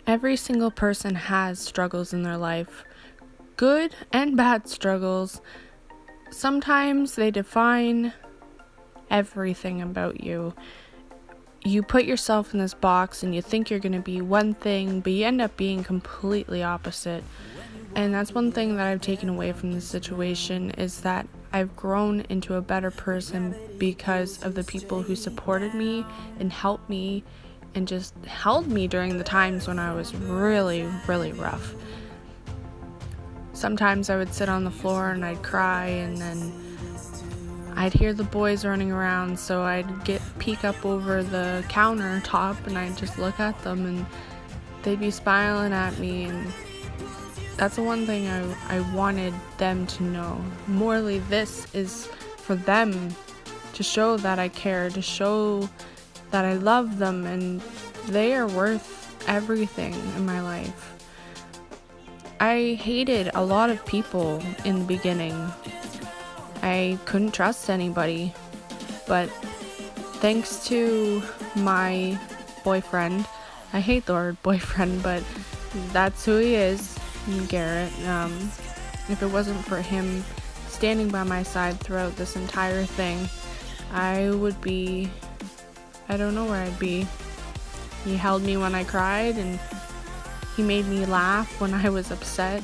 Every single person has struggles in their life, good and bad struggles. Sometimes they define everything about you. You put yourself in this box and you think you're going to be one thing, but you end up being completely opposite. And that's one thing that I've taken away from this situation, is that I've grown into a better person because of the people who supported me and helped me and just held me during the times when I was really, really rough. Sometimes I would sit on the floor and I'd cry, and then I'd hear the boys running around, so I'd peek up over the countertop and I'd just look at them and they'd be smiling at me, and that's the one thing I wanted them to know. Morally, this is for them, to show that I care, to show that I love them, and they are worth everything in my life. I hated a lot of people in the beginning. I couldn't trust anybody, but thanks to my boyfriend, I hate the word boyfriend, but that's who he is, Garrett. If it wasn't for him standing by my side throughout this entire thing, I don't know where I'd be. He held me when I cried, and he made me laugh when I was upset.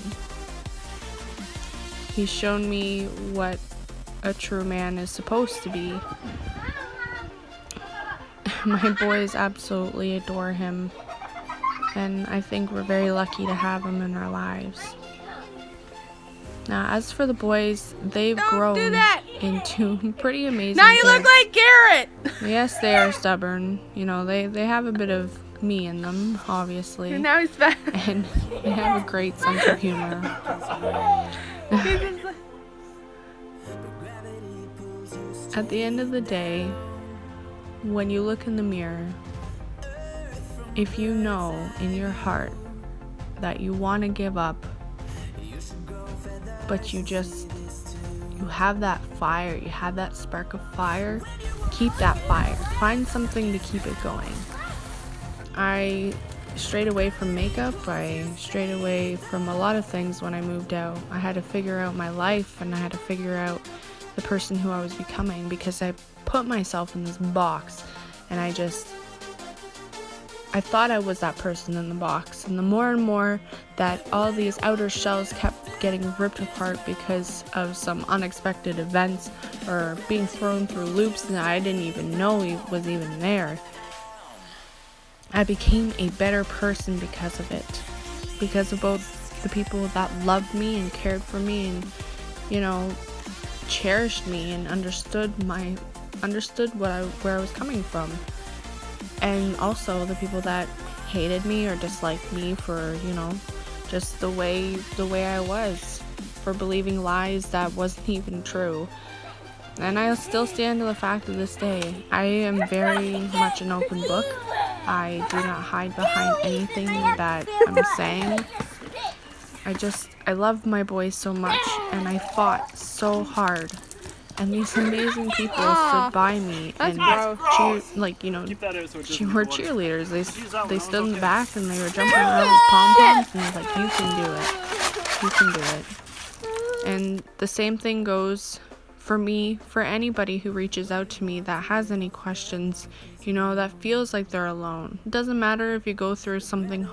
He's shown me what a true man is supposed to be. My boys absolutely adore him, and I think we're very lucky to have him in our lives. Now, as for the boys, they've grown into pretty amazing Now you kids. look like Garrett! Yes, they are stubborn. You know, they have a bit of me in them, obviously. And now he's back. And they have a great sense of humor. At the end of the day, when you look in the mirror, if you know in your heart that you want to give up, but you have that fire, you have that spark of fire, keep that fire. Find something to keep it going. I strayed away from makeup. I strayed away from a lot of things when I moved out. I had to figure out my life, and I had to figure out the person who I was becoming, because I put myself in this box, and I thought I was that person in the box. And the more and more that all these outer shells kept getting ripped apart because of some unexpected events or being thrown through loops that I didn't even know was even there, I became a better person because of it. Because of both the people that loved me and cared for me and, you know, cherished me and understood where I was coming from. And also the people that hated me or disliked me for, you know, just the way I was, for believing lies that wasn't even true. And I still stand to the fact of this day. I am very much an open book. I do not hide behind anything that I'm saying. I love my boys so much, and I fought so hard. And these amazing people stood by me and were cheerleaders. They stood in the back and they were jumping around with pom-poms, and they were like, you can do it. You can do it. And the same thing goes for me, for anybody who reaches out to me that has any questions, you know, that feels like they're alone. It doesn't matter if you go through something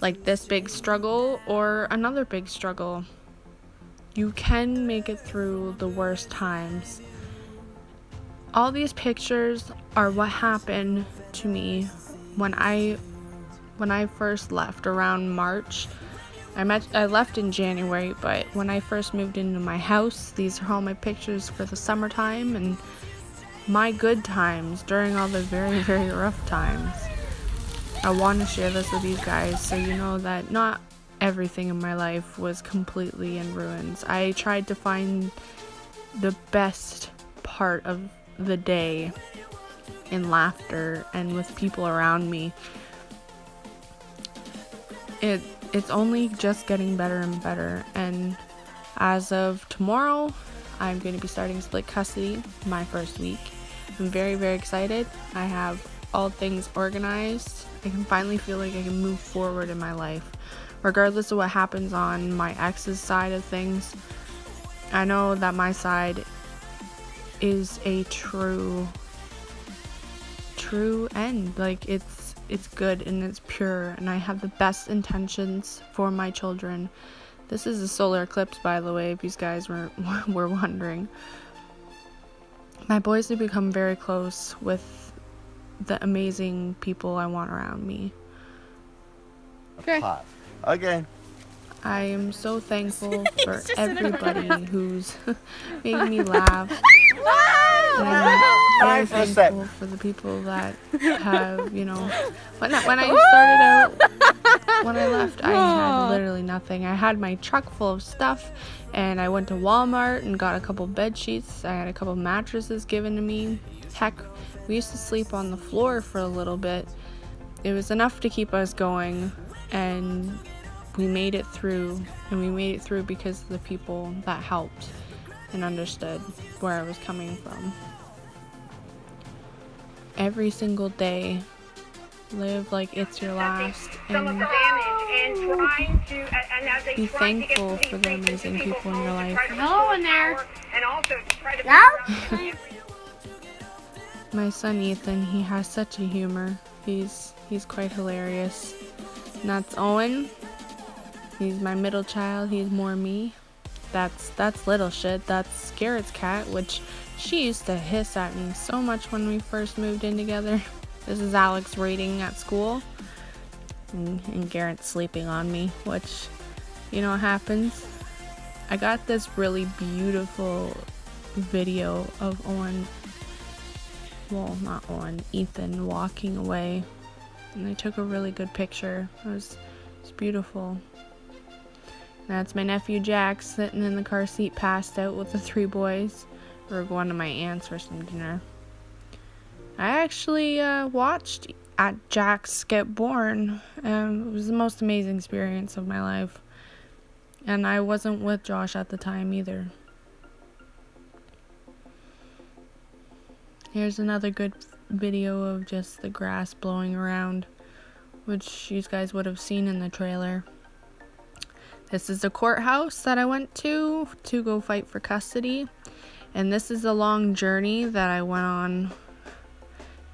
like this big struggle or another big struggle. You can make it through the worst times. All these pictures are what happened to me when I first left around March. I left in January, but when I first moved into my house, these are all my pictures for the summertime and my good times during all the very, very rough times. I want to share this with you guys so you know that not everything in my life was completely in ruins. I tried to find the best part of the day in laughter and with people around me. It's only just getting better and better, and as of tomorrow, I'm going to be starting split custody my first week. I'm very, very excited. I have all things organized, I can finally feel like I can move forward in my life. Regardless of what happens on my ex's side of things, I know that my side is a true end. Like, it's good and it's pure, and I have the best intentions for my children. This is a solar eclipse, by the way, if you guys were wondering. My boys have become very close with the amazing people I want around me. Okay. Okay. I am so thankful for everybody who's made me laugh. And I'm very thankful for the people that have, you know, when I left, I had literally nothing. I had my truck full of stuff, and I went to Walmart and got a couple bed sheets. I had a couple mattresses given to me. Heck, we used to sleep on the floor for a little bit. It was enough to keep us going, and we made it through, and we made it through because of the people that helped and understood where I was coming from. Every single day, live like it's your last, and be thankful for the amazing people in your life. Hello in there. My son Ethan, he has such a humor. He's quite hilarious. And that's Owen. He's my middle child. He's more me. That's little shit. That's Garrett's cat, which she used to hiss at me so much when we first moved in together. This is Alex reading at school, and Garrett's sleeping on me, which, you know, happens. I got this really beautiful video of Ethan walking away, and I took a really good picture. It's beautiful. That's my nephew Jack sitting in the car seat, passed out with the 3 boys. We're going to my aunt's for some dinner. I actually watched at Jack's get born. It was the most amazing experience of my life. And I wasn't with Josh at the time either. Here's another good video of just the grass blowing around, which you guys would have seen in the trailer. This is the courthouse that I went to go fight for custody. And this is a long journey that I went on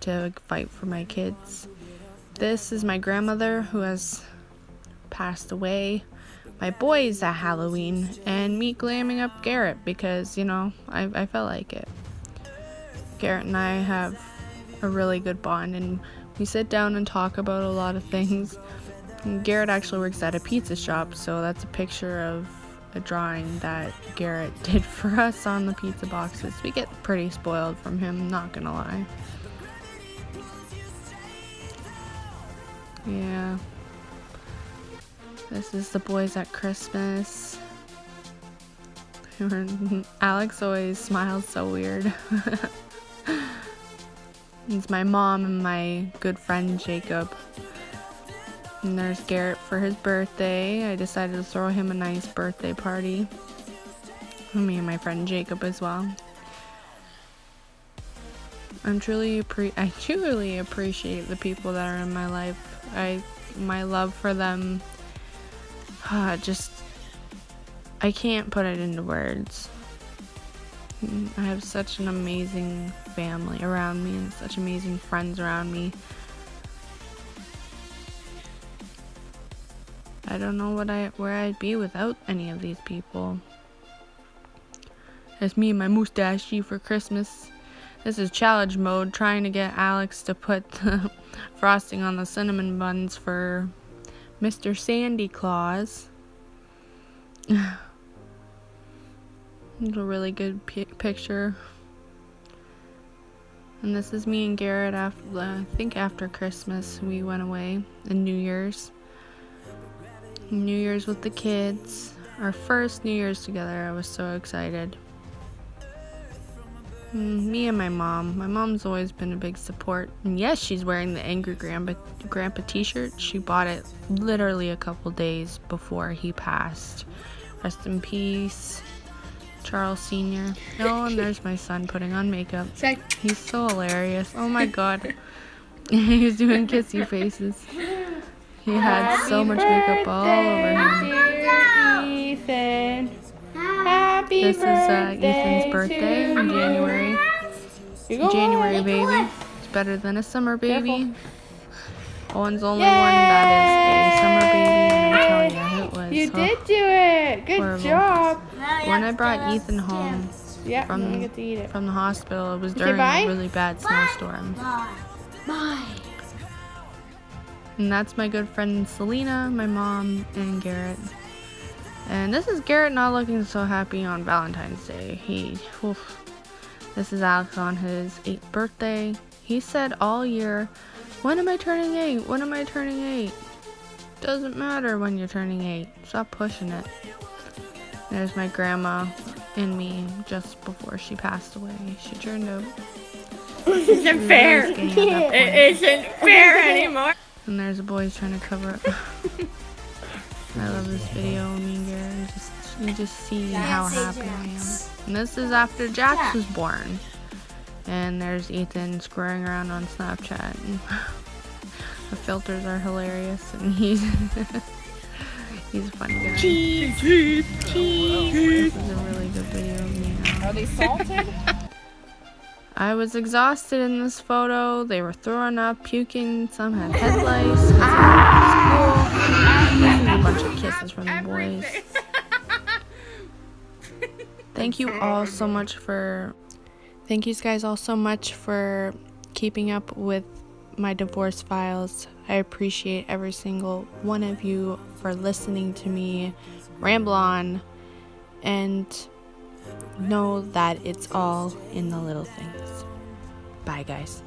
to fight for my kids. This is my grandmother who has passed away. My boys at Halloween, and me glamming up Garrett because, you know, I felt like it. Garrett and I have a really good bond, and we sit down and talk about a lot of things. And Garrett actually works at a pizza shop, so that's a picture of a drawing that Garrett did for us on the pizza boxes. We get pretty spoiled from him, not gonna lie. Yeah. This is the boys at Christmas. Alex always smiles so weird. It's my mom and my good friend Jacob. And there's Garrett for his birthday. I decided to throw him a nice birthday party. Me and my friend Jacob as well. I truly appreciate the people that are in my life. My love for them, I can't put it into words. I have such an amazing family around me and such amazing friends around me. I don't know where I'd be without any of these people. It's me and my mustache for Christmas. This is challenge mode, trying to get Alex to put the frosting on the cinnamon buns for Mr. Sandy Claus. It's a really good picture. And this is me and Garrett after Christmas we went away, and New Year's with the kids. Our first New Year's together. I was so excited. Me and my mom. My mom's always been a big support. And yes, she's wearing the Angry Grandpa t-shirt. She bought it literally a couple days before he passed. Rest in peace, Charles Sr. Oh, and there's my son putting on makeup. He's so hilarious. Oh my god. He was doing kissy faces. He had so much makeup all over him. Dear Ethan. Happy This is Ethan's birthday in January. January baby. It's better than a summer baby. Owen's only one that is a summer baby, and I'm telling you, it was You did do it. Good horrible. job. When I brought Ethan home Yeah, from you get to eat it. from the hospital, it was say during bye? a really bad snowstorm. Bye. And that's my good friend Selena, my mom, and Garrett. And this is Garrett not looking so happy on Valentine's Day. This is Alex on his 8th birthday. He said all year, when am I turning 8? When am I turning 8? Doesn't matter when you're turning 8. Stop pushing it. There's my grandma and me just before she passed away. She turned out. It isn't fair. It isn't fair anymore. And there's the boys trying to cover up. I love this video. Me and Garrett, you just see how happy I am. And this is after Jax was born. And there's Ethan screwing around on Snapchat. And the filters are hilarious, and he's a funny guy. Cheese. This is a really good video of me now. Are they salted? I was exhausted in this photo. They were throwing up, puking. Some had head lice. This is a bunch of kisses from the boys. Thank you guys all so much for keeping up with my divorce files. I appreciate every single one of you for listening to me ramble on, and know that it's all in the little things. Bye, guys.